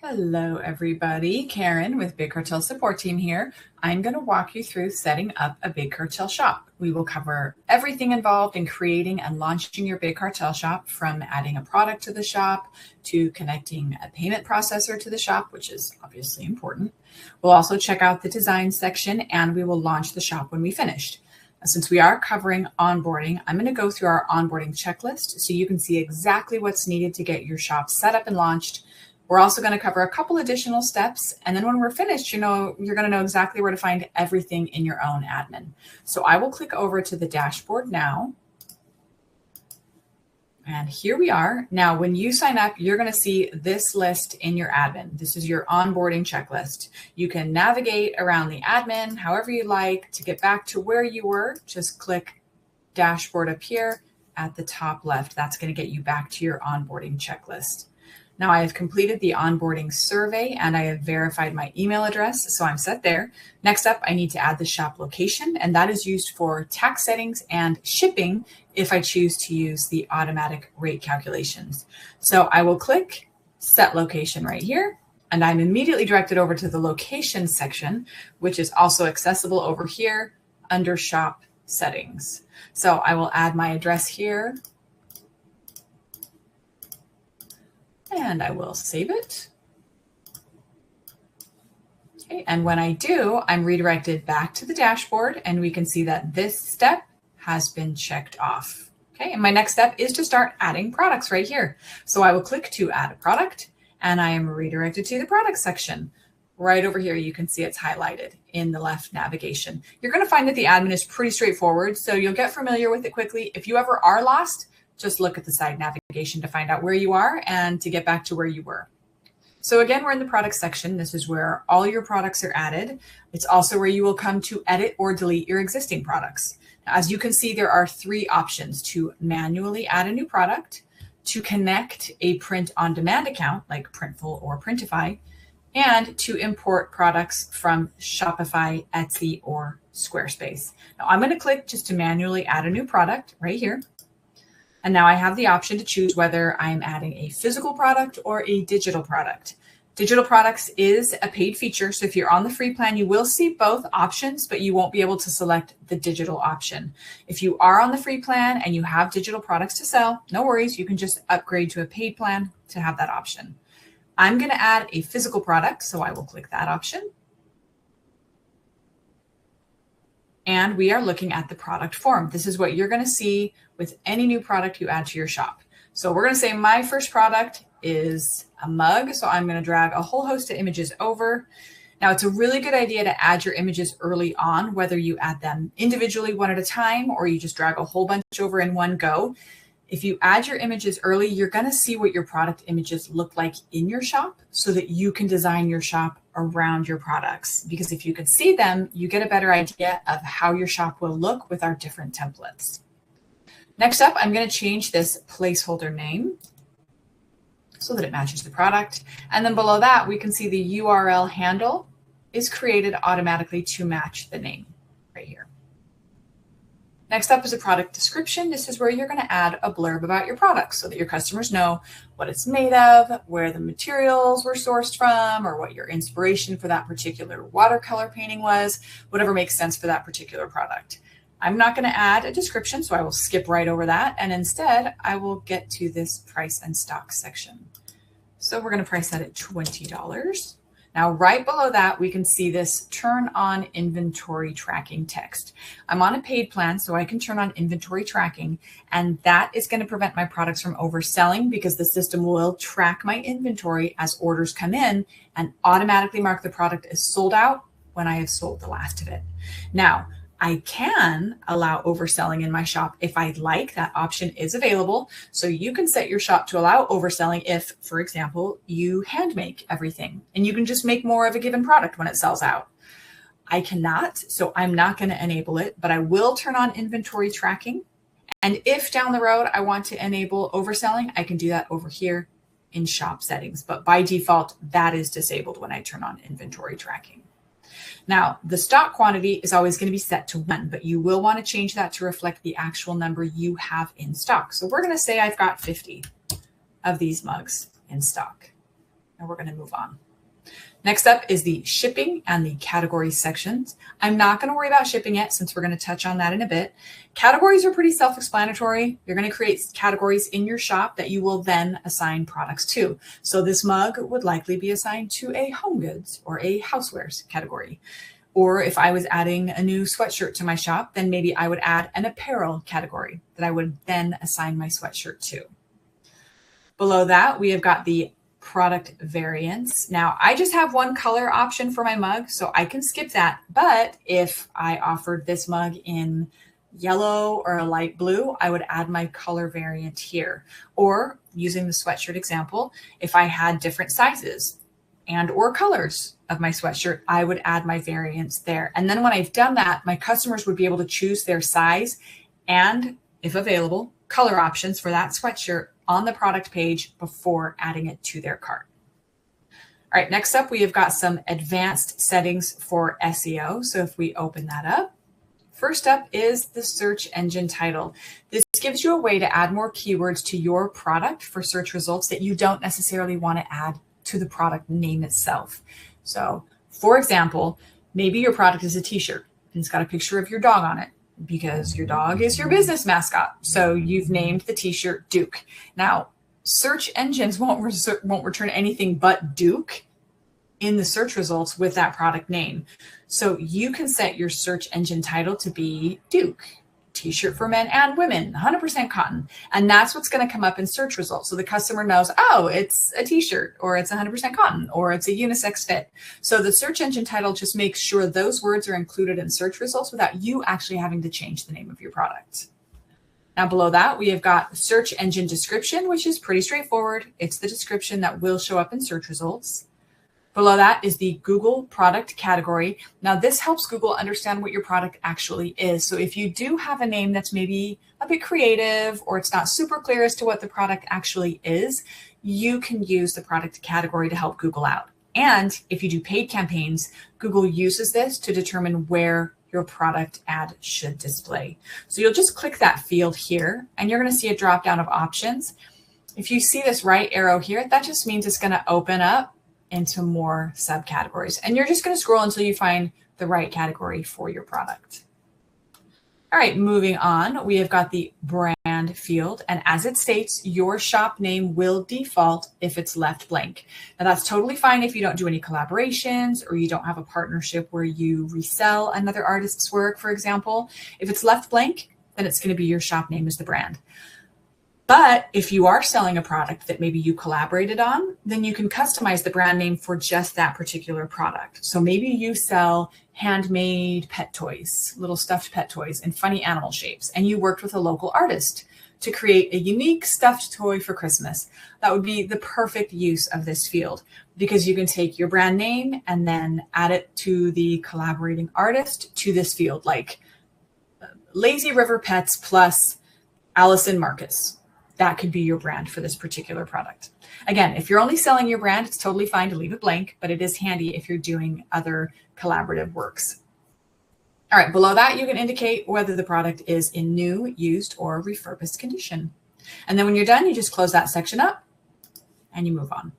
Hello, everybody. Karen with Big Cartel Support Team here. I'm going to walk you through setting up a Big Cartel shop. We will cover everything involved in creating and launching your Big Cartel shop, from adding a product to the shop to connecting a payment processor to the shop, which is obviously important. We'll also check out the design section, and we will launch the shop when we finished. Since we are covering onboarding, I'm going to go through our onboarding checklist so you can see exactly what's needed to get your shop set up and launched. We're also going to cover a couple additional steps. And then when we're finished, you're going to know exactly where to find everything in your own admin. So I will click over to the dashboard now. And here we are. Now, when you sign up, you're going to see this list in your admin. This is your onboarding checklist. You can navigate around the admin however you like. To get back to where you were, just click dashboard up here at the top left. That's going to get you back to your onboarding checklist. Now I have completed the onboarding survey and I have verified my email address, so I'm set there. Next up, I need to add the shop location, and that is used for tax settings and shipping if I choose to use the automatic rate calculations. So I will click set location right here, and I'm immediately directed over to the location section, which is also accessible over here under shop settings. So I will add my address here. And I will save it. Okay, and when I do, I'm redirected back to the dashboard, and we can see that this step has been checked off. Okay, and my next step is to start adding products right here. So I will click to add a product, and I am redirected to the product section. Right over here, you can see it's highlighted in the left navigation. You're going to find that the admin is pretty straightforward, so you'll get familiar with it quickly. If you ever are lost, just look at the side navigation to find out where you are and to get back to where you were. So again, we're in the product section. This is where all your products are added. It's also where you will come to edit or delete your existing products. Now, as you can see, there are three options: to manually add a new product, to connect a print-on-demand account like Printful or Printify, and to import products from Shopify, Etsy, or Squarespace. Now I'm going to click just to manually add a new product right here. And now I have the option to choose whether I'm adding a physical product or a digital product. Digital products is a paid feature. So if you're on the free plan, you will see both options, but you won't be able to select the digital option. If you are on the free plan and you have digital products to sell, no worries. You can just upgrade to a paid plan to have that option. I'm going to add a physical product, so I will click that option. And we are looking at the product form. This is what you're going to see with any new product you add to your shop. So we're going to say my first product is a mug. So I'm going to drag a whole host of images over. Now, it's a really good idea to add your images early on, whether you add them individually one at a time or you just drag a whole bunch over in one go. If you add your images early, you're going to see what your product images look like in your shop so that you can design your shop around your products. Because if you can see them, you get a better idea of how your shop will look with our different templates. Next up, I'm going to change this placeholder name so that it matches the product. And then below that, we can see the URL handle is created automatically to match the name right here. Next up is a product description. This is where you're going to add a blurb about your product so that your customers know what it's made of, where the materials were sourced from, or what your inspiration for that particular watercolor painting was, whatever makes sense for that particular product. I'm not going to add a description, so I will skip right over that. And instead, I will get to this price and stock section. So we're going to price that at $20. Now, right below that, we can see this turn on inventory tracking text. I'm on a paid plan, so I can turn on inventory tracking, and that is going to prevent my products from overselling because the system will track my inventory as orders come in and automatically mark the product as sold out when I have sold the last of it. Now, I can allow overselling in my shop if I'd like. That option is available. So you can set your shop to allow overselling if, for example, you hand make everything and you can just make more of a given product when it sells out. I cannot, so I'm not going to enable it, but I will turn on inventory tracking. And if down the road I want to enable overselling, I can do that over here in shop settings. But by default, that is disabled when I turn on inventory tracking. Now, the stock quantity is always going to be set to 1, but you will want to change that to reflect the actual number you have in stock. So we're going to say I've got 50 of these mugs in stock. and we're going to move on. Next up is the shipping and the category sections. I'm not going to worry about shipping yet since we're going to touch on that in a bit. Categories are pretty self-explanatory. You're going to create categories in your shop that you will then assign products to. So this mug would likely be assigned to a home goods or a housewares category. Or if I was adding a new sweatshirt to my shop, then maybe I would add an apparel category that I would then assign my sweatshirt to. Below that, we have got the product variants. Now, I just have one color option for my mug, so I can skip that. But if I offered this mug in yellow or a light blue, I would add my color variant here. Or using the sweatshirt example, if I had different sizes and or colors of my sweatshirt, I would add my variants there. And then when I've done that, my customers would be able to choose their size and, if available, color options for that sweatshirt on the product page before adding it to their cart. All right, next up, we have got some advanced settings for SEO. So if we open that up, first up is the search engine title. This gives you a way to add more keywords to your product for search results that you don't necessarily want to add to the product name itself. So for example, maybe your product is a t-shirt and it's got a picture of your dog on it, because your dog is your business mascot. So you've named the t-shirt Duke. Now, search engines won't return anything but Duke in the search results with that product name. So you can set your search engine title to be Duke, t-shirt for men and women, 100% cotton. And that's what's going to come up in search results. So the customer knows, oh, it's a t-shirt, or it's 100% cotton, or it's a unisex fit. So the search engine title just makes sure those words are included in search results without you actually having to change the name of your product. Now below that, we have got search engine description, which is pretty straightforward. It's the description that will show up in search results. Below that is the Google product category. Now this helps Google understand what your product actually is. So if you do have a name that's maybe a bit creative or it's not super clear as to what the product actually is, you can use the product category to help Google out. And if you do paid campaigns, Google uses this to determine where your product ad should display. So you'll just click that field here and you're going to see a drop down of options. If you see this right arrow here, that just means it's going to open up into more subcategories. And you're just going to scroll until you find the right category for your product. All right, moving on, we have got the brand field. And as it states, your shop name will default if it's left blank. Now that's totally fine if you don't do any collaborations or you don't have a partnership where you resell another artist's work, for example. If it's left blank, then it's going to be your shop name as the brand. But if you are selling a product that maybe you collaborated on, then you can customize the brand name for just that particular product. So maybe you sell handmade pet toys, little stuffed pet toys in funny animal shapes, and you worked with a local artist to create a unique stuffed toy for Christmas. That would be the perfect use of this field because you can take your brand name and then add it to the collaborating artist to this field, like Lazy River Pets plus Allison Marcus. That could be your brand for this particular product. Again, if you're only selling your brand, it's totally fine to leave it blank, but it is handy if you're doing other collaborative works. All right, below that, you can indicate whether the product is in new, used, or refurbished condition. And then when you're done, you just close that section up and you move on.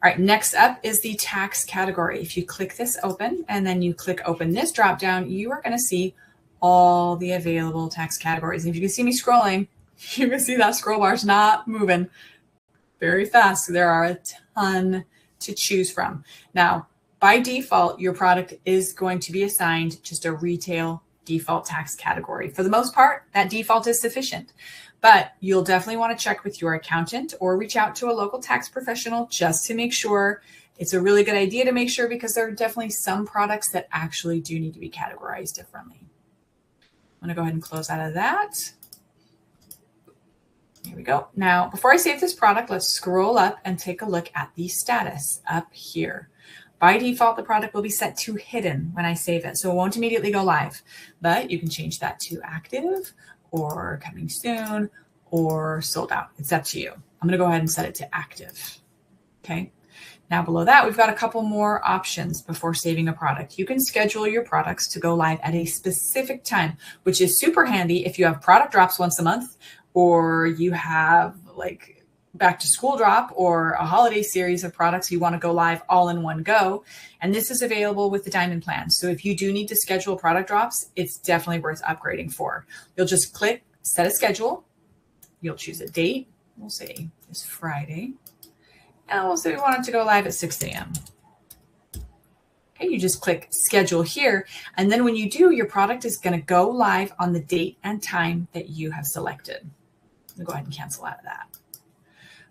All right, next up is the tax category. If you click this open and then you click open this dropdown, you are going to see all the available tax categories. And if you can see me scrolling, you can see that scroll bar is not moving very fast. There are a ton to choose from. Now, by default, your product is going to be assigned just a retail default tax category. For the most part, that default is sufficient, but you'll definitely want to check with your accountant or reach out to a local tax professional just to make sure. It's a really good idea to make sure because there are definitely some products that actually do need to be categorized differently. I'm going to go ahead and close out of that. Here we go. Now, before I save this product, let's scroll up and take a look at the status up here. By default, the product will be set to hidden when I save it, so it won't immediately go live, but you can change that to active or coming soon or sold out. It's up to you. I'm going to go ahead and set it to active. Okay. Now below that, we've got a couple more options before saving a product. You can schedule your products to go live at a specific time, which is super handy if you have product drops once a month, or you have like back to school drop or a holiday series of products you want to go live all in one go. And this is available with the Diamond plan. So if you do need to schedule product drops, it's definitely worth upgrading for. You'll just click set a schedule. You'll choose a date. We'll say it's Friday. And we'll say we want it to go live at 6 a.m. Okay, you just click schedule here. And then when you do, your product is going to go live on the date and time that you have selected. We'll go ahead and cancel out of that.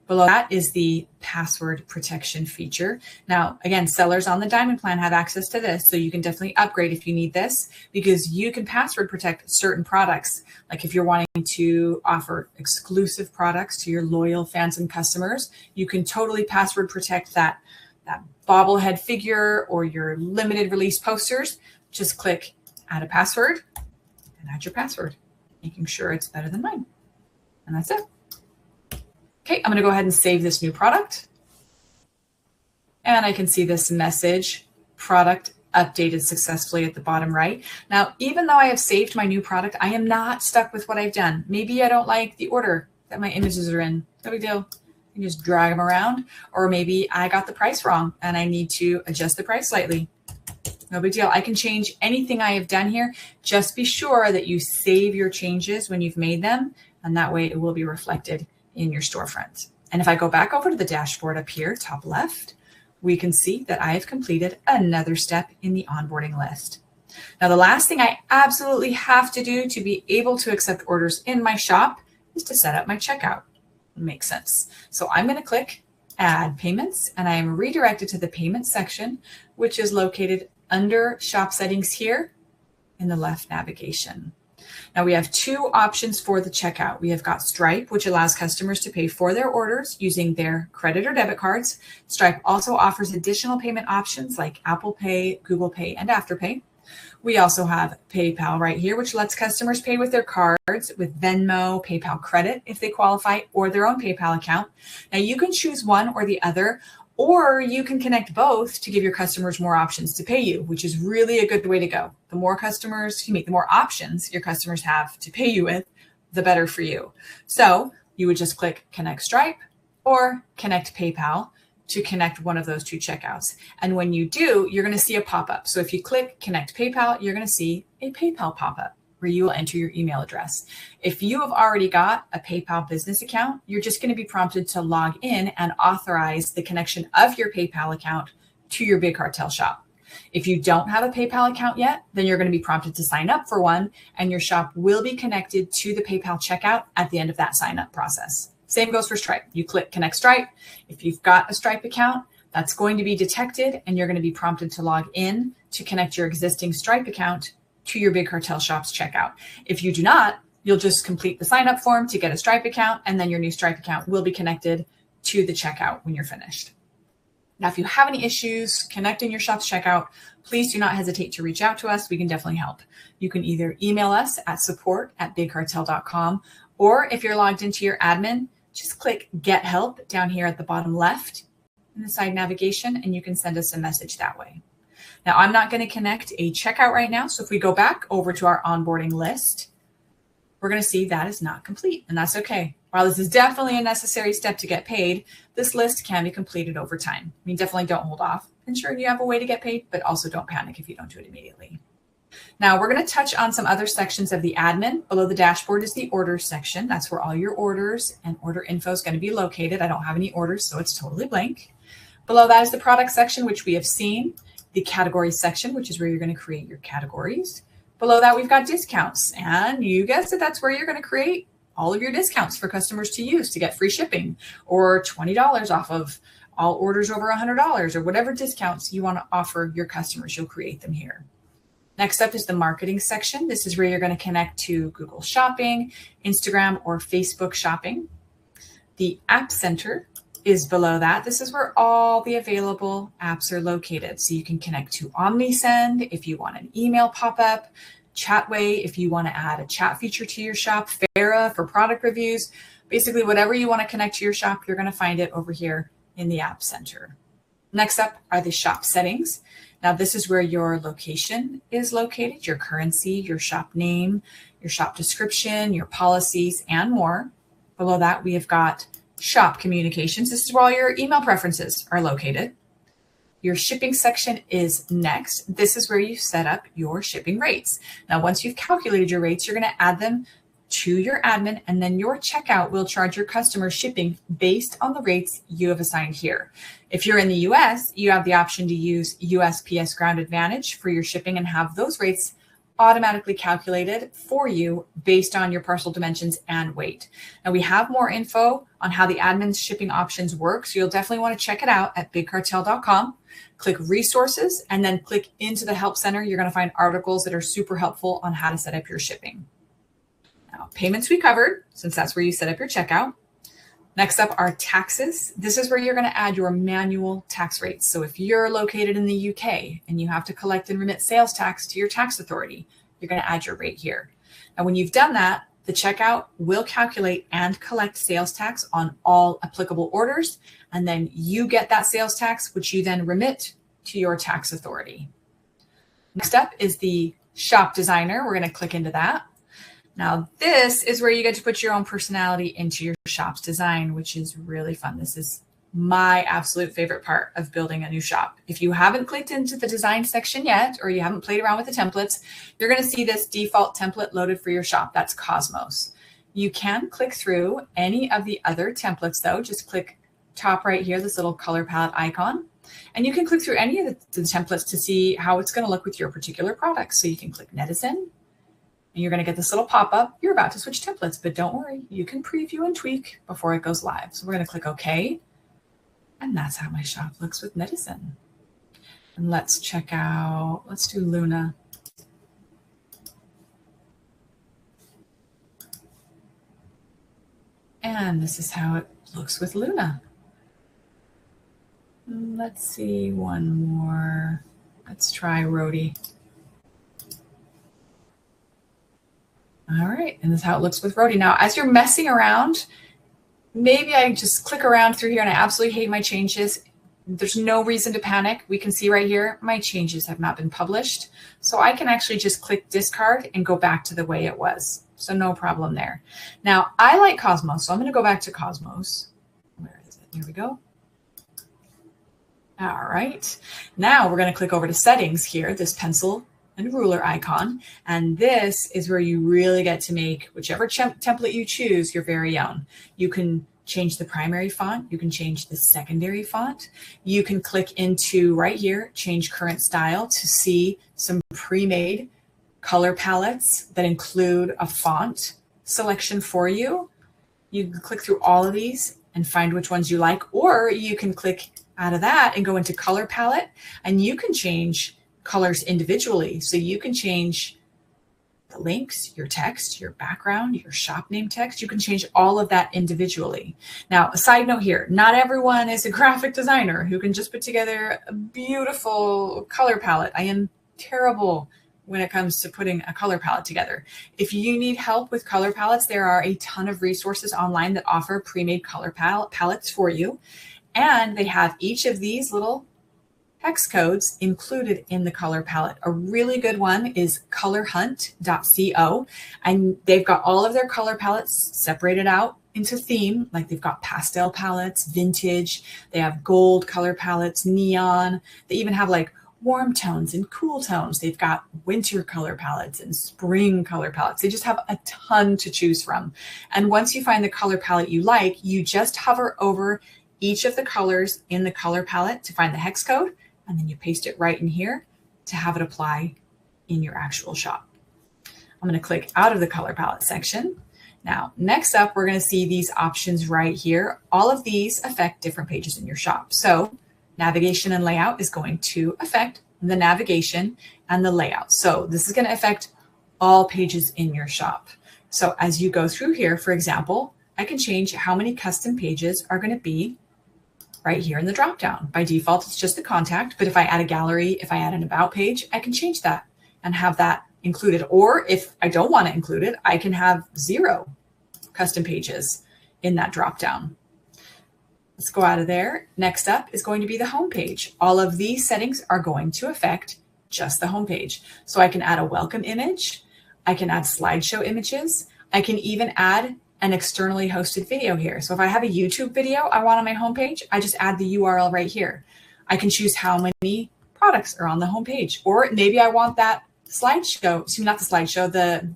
Below that is the password protection feature. Now, again, sellers on the Diamond plan have access to this, so you can definitely upgrade if you need this, because you can password protect certain products. Like if you're wanting to offer exclusive products to your loyal fans and customers, you can totally password protect that bobblehead figure or your limited release posters. Just click add a password and add your password, making sure it's better than mine. And that's it. Okay, I'm going to go ahead and save this new product. And I can see this message, product updated successfully at the bottom right. Now, even though I have saved my new product, I am not stuck with what I've done. Maybe I don't like the order that my images are in. No big deal. You can just drag them around. Or maybe I got the price wrong and I need to adjust the price slightly. No big deal. I can change anything I have done here. Just be sure that you save your changes when you've made them, and that way it will be reflected in your storefront. And if I go back over to the dashboard up here, top left, we can see that I have completed another step in the onboarding list. Now, the last thing I absolutely have to do to be able to accept orders in my shop is to set up my checkout. Makes sense. So I'm going to click add payments, and I am redirected to the payment section, which is located under shop settings here in the left navigation. Now we have two options for the checkout. We have got Stripe, which allows customers to pay for their orders using their credit or debit cards. Stripe also offers additional payment options like Apple Pay, Google Pay, and Afterpay. We also have PayPal right here, which lets customers pay with their cards with Venmo, PayPal Credit if they qualify, or their own PayPal account. Now you can choose one or the other, or you can connect both to give your customers more options to pay you, which is really a good way to go. The more the more options your customers have to pay you with, the better for you. So you would just click Connect Stripe or Connect PayPal to connect one of those two checkouts. And when you do, you're going to see a pop-up. So if you click Connect PayPal, you're going to see a PayPal pop-up where you will enter your email address. If you have already got a PayPal business account, you're just going to be prompted to log in and authorize the connection of your PayPal account to your Big Cartel shop. If you don't have a PayPal account yet, then you're going to be prompted to sign up for one, and your shop will be connected to the PayPal checkout at the end of that sign up process. Same goes for Stripe. You click Connect Stripe. If you've got a Stripe account, that's going to be detected, and you're going to be prompted to log in to connect your existing Stripe account to your Big Cartel Shop's checkout. If you do not, you'll just complete the sign up form to get a Stripe account, and then your new Stripe account will be connected to the checkout when you're finished. Now, if you have any issues connecting your shop's checkout, please do not hesitate to reach out to us. We can definitely help. You can either email us at support@bigcartel.com, or if you're logged into your admin, just click Get Help down here at the bottom left in the side navigation, and you can send us a message that way. Now, I'm not going to connect a checkout right now. So if we go back over to our onboarding list, we're going to see that is not complete, and that's okay. While this is definitely a necessary step to get paid, this list can be completed over time. I mean, definitely don't hold off. Ensure you have a way to get paid, but also don't panic if you don't do it immediately. Now, we're going to touch on some other sections of the admin. Below the dashboard is the orders section. That's where all your orders and order info is going to be located. I don't have any orders, so it's totally blank. Below that is the product section, which we have seen. The category section, which is where you're going to create your categories. Below that, we've got discounts. And you guessed it, that's where you're going to create all of your discounts for customers to use to get free shipping, or $20 off of all orders over $100, or whatever discounts you want to offer your customers. You'll create them here. Next up is the marketing section. This is where you're going to connect to Google Shopping, Instagram, or Facebook Shopping. The App Center is below that. This is where all the available apps are located. So you can connect to OmniSend if you want an email pop-up, Chatway if you want to add a chat feature to your shop, Farah for product reviews. Basically, whatever you want to connect to your shop, you're going to find it over here in the App Center. Next up are the shop settings. Now, this is where your location is located, your currency, your shop name, your shop description, your policies, and more. Below that, we have got shop communications. This is where all your email preferences are located. Your shipping section is next. This is where you set up your shipping rates. Now, once you've calculated your rates, you're going to add them to your admin, and then your checkout will charge your customers shipping based on the rates you have assigned here. If you're in the US, you have the option to use USPS Ground Advantage for your shipping and have those rates automatically calculated for you based on your parcel dimensions and weight. Now, we have more info on how the admin's shipping options work, so you'll definitely want to check it out at bigcartel.com. Click resources and then click into the help center. You're going to find articles that are super helpful on how to set up your shipping. Now, payments we covered, since that's where you set up your checkout. Next up are taxes. This is where you're going to add your manual tax rates. So if you're located in the UK and you have to collect and remit sales tax to your tax authority, you're going to add your rate here. Now, when you've done that, the checkout will calculate and collect sales tax on all applicable orders. And then you get that sales tax, which you then remit to your tax authority. Next up is the shop designer. We're going to click into that. Now, this is where you get to put your own personality into your shop's design, which is really fun. This is my absolute favorite part of building a new shop. If you haven't clicked into the design section yet, or you haven't played around with the templates, you're going to see this default template loaded for your shop. That's Cosmos. You can click through any of the other templates, though. Just click top right here, this little color palette icon. And you can click through any of the templates to see how it's going to look with your particular product. So you can click Netizen. And you're going to get this little pop-up. You're about to switch templates, but don't worry. You can preview and tweak before it goes live. So we're going to click OK. And that's how my shop looks with Netizen. And let's check out, let's do Luna. And this is how it looks with Luna. Let's see one more. Let's try Rhodey. All right, and this is how it looks with Rhodey. Now, as you're messing around, maybe I just click around through here and I absolutely hate my changes. There's no reason to panic. We can see right here, my changes have not been published. So I can actually just click discard and go back to the way it was. So no problem there. Now, I like Cosmos, so I'm going to go back to Cosmos. Where is it? Here we go. All right. Now we're going to click over to settings here, this pencil and ruler icon. And this is where you really get to make whichever template you choose your very own. You can change the primary font. You can change the secondary font. You can click into right here, change current style to see some pre-made color palettes that include a font selection for you. You can click through all of these and find which ones you like, or you can click out of that and go into color palette and you can change colors individually. So you can change the links, your text, your background, your shop name text. You can change all of that individually. Now, a side note here, not everyone is a graphic designer who can just put together a beautiful color palette. I am terrible when it comes to putting a color palette together. If you need help with color palettes, there are a ton of resources online that offer pre-made color palettes for you. And they have each of these little hex codes included in the color palette. A really good one is colorhunt.co, and they've got all of their color palettes separated out into theme. Like they've got pastel palettes, vintage, they have gold color palettes, neon. They even have like warm tones and cool tones. They've got winter color palettes and spring color palettes. They just have a ton to choose from. And once you find the color palette you like, you just hover over each of the colors in the color palette to find the hex code, and then you paste it right in here to have it apply in your actual shop. I'm going to click out of the color palette section. Now, next up, we're going to see these options right here. All of these affect different pages in your shop. So navigation and layout is going to affect the navigation and the layout. So this is going to affect all pages in your shop. So as you go through here, for example, I can change how many custom pages are going to be right here in the dropdown. By default, it's just the contact, but if I add a gallery, if I add an about page, I can change that and have that included. Or if I don't want to include it, I can have 0 custom pages in that dropdown. Let's go out of there. Next up is going to be the home page. All of these settings are going to affect just the home page. So I can add a welcome image. I can add slideshow images. I can even add an externally hosted video here. So if I have a YouTube video I want on my homepage, I just add the URL right here. I can choose how many products are on the homepage, or maybe I want that slideshow, not the slideshow, the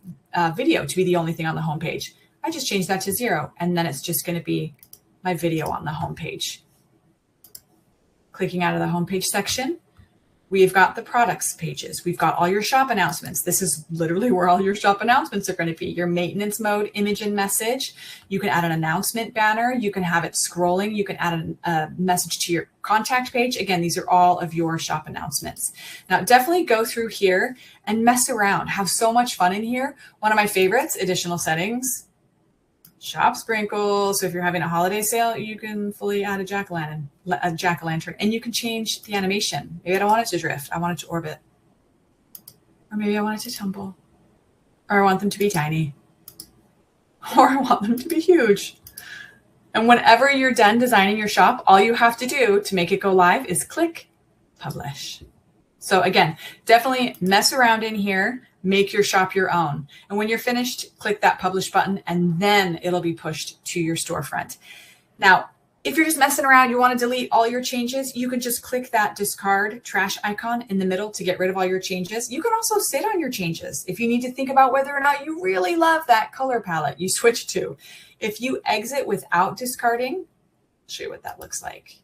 video to be the only thing on the homepage. I just change that to 0, and then it's just going to be my video on the homepage. Clicking out of the homepage section, we've got the products pages. We've got all your shop announcements. This is literally where all your shop announcements are going to be. Your maintenance mode, image and message. You can add an announcement banner. You can have it scrolling. You can add a message to your contact page. Again, these are all of your shop announcements. Now, definitely go through here and mess around. Have so much fun in here. One of my favorites, additional settings. Shop sprinkles. So if you're having a holiday sale, you can fully add a jack-o'-lantern, and you can change the animation. Maybe I don't want it to drift. I want it to orbit. Or maybe I want it to tumble. Or I want them to be tiny. Or I want them to be huge. And whenever you're done designing your shop, all you have to do to make it go live is click publish. So again, definitely mess around in here. Make your shop your own. And when you're finished, click that publish button, and then it'll be pushed to your storefront. Now, if you're just messing around, you want to delete all your changes, you can just click that discard trash icon in the middle to get rid of all your changes. You can also sit on your changes. If you need to think about whether or not you really love that color palette, you switch to. If you exit without discarding, I'll show you what that looks like.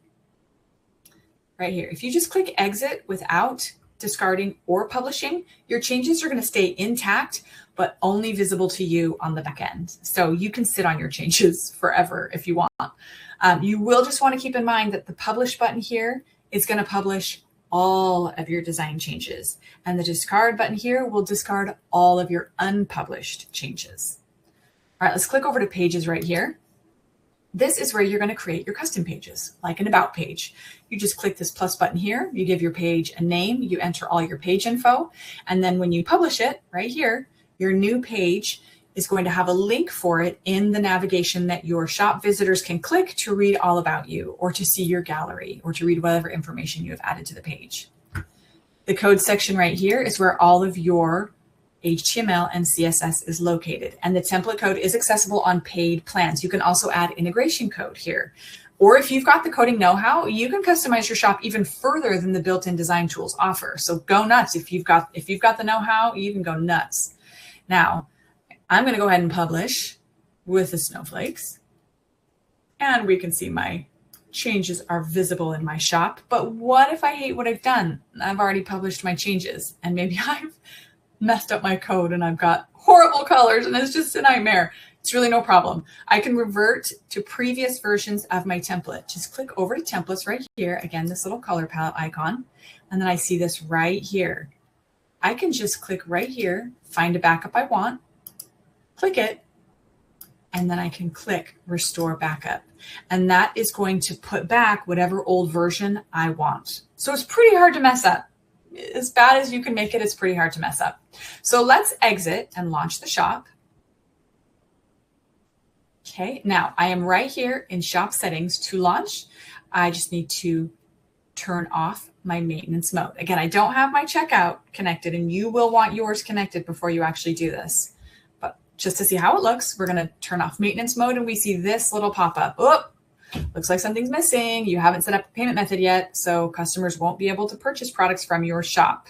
Right here. If you just click exit without discarding or publishing, your changes are going to stay intact, but only visible to you on the back end. So you can sit on your changes forever if you want. You will just want to keep in mind that the publish button here is going to publish all of your design changes, and the discard button here will discard all of your unpublished changes. All right, let's click over to pages right here. This is where you're going to create your custom pages, like an about page. You just click this plus button here. You give your page a name. You enter all your page info. And then when you publish it right here, your new page is going to have a link for it in the navigation that your shop visitors can click to read all about you, or to see your gallery, or to read whatever information you have added to the page. The code section right here is where all of your HTML and CSS is located, and the template code is accessible on paid plans. You can also add integration code here. Or if you've got the coding know-how, you can customize your shop even further than the built-in design tools offer. So go nuts. If you've got the know-how, you can go nuts. Now, I'm going to go ahead and publish with the snowflakes, and we can see my changes are visible in my shop. But what if I hate what I've done? I've already published my changes, and maybe I've messed up my code and I've got horrible colors and it's just a nightmare. It's really no problem. I can revert to previous versions of my template. Just click over to templates right here. Again, this little color palette icon. And then I see this right here. I can just click right here, find a backup I want, click it, and then I can click restore backup. And that is going to put back whatever old version I want. So it's pretty hard to mess up. As bad as you can make it, it's pretty hard to mess up. So let's exit and launch the shop. Okay, now I am right here in shop settings to launch. I just need to turn off my maintenance mode. Again, I don't have my checkout connected, and you will want yours connected before you actually do this. But just to see how it looks, we're going to turn off maintenance mode, and we see this little pop-up. Oh, looks like something's missing. You haven't set up a payment method yet, so customers won't be able to purchase products from your shop.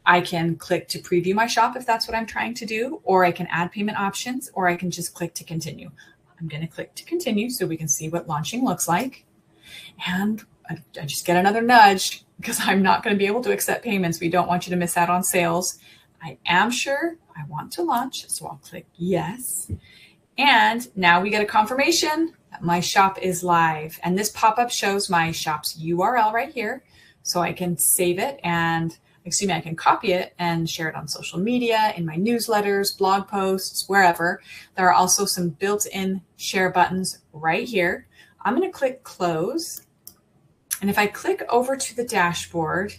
I can click to preview my shop if that's what I'm trying to do, or I can add payment options, or I can just click to continue. I'm going to click to continue so we can see what launching looks like. And I just get another nudge because I'm not going to be able to accept payments. We don't want you to miss out on sales. I am sure I want to launch, so I'll click yes. And now we get a confirmation that my shop is live. And this pop-up shows my shop's URL right here. So I can save it and, I can copy it and share it on social media, in my newsletters, blog posts, wherever. There are also some built-in share buttons right here. I'm going to click close. And if I click over to the dashboard,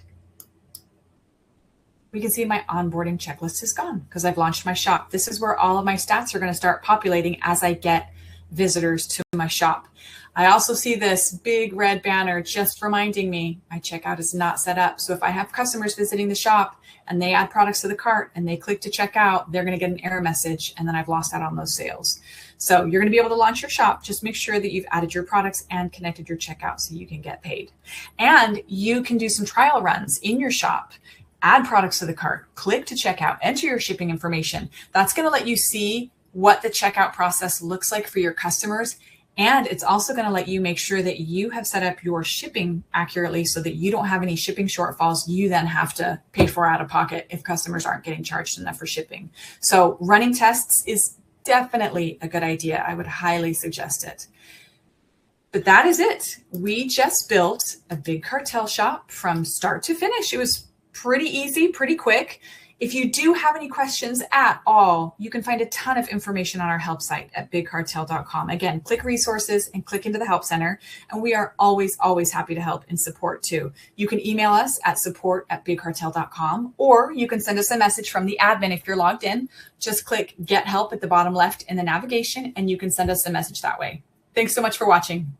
we can see my onboarding checklist is gone because I've launched my shop. This is where all of my stats are going to start populating as I get visitors to my shop. I also see this big red banner just reminding me my checkout is not set up. So if I have customers visiting the shop and they add products to the cart and they click to check out, they're going to get an error message, and then I've lost out on those sales. So you're going to be able to launch your shop. Just make sure that you've added your products and connected your checkout so you can get paid. And you can do some trial runs in your shop. Add products to the cart, click to checkout, enter your shipping information. That's going to let you see what the checkout process looks like for your customers. And it's also going to let you make sure that you have set up your shipping accurately so that you don't have any shipping shortfalls you then have to pay for out of pocket if customers aren't getting charged enough for shipping. So running tests is definitely a good idea. I would highly suggest it. But that is it. We just built a Big Cartel shop from start to finish. It was pretty easy, pretty quick. If you do have any questions at all, you can find a ton of information on our help site at bigcartel.com. Again, click resources and click into the help center. And we are always, always happy to help and support too. You can email us at support@bigcartel.com, or you can send us a message from the admin if you're logged in. Just click get help at the bottom left in the navigation and you can send us a message that way. Thanks so much for watching.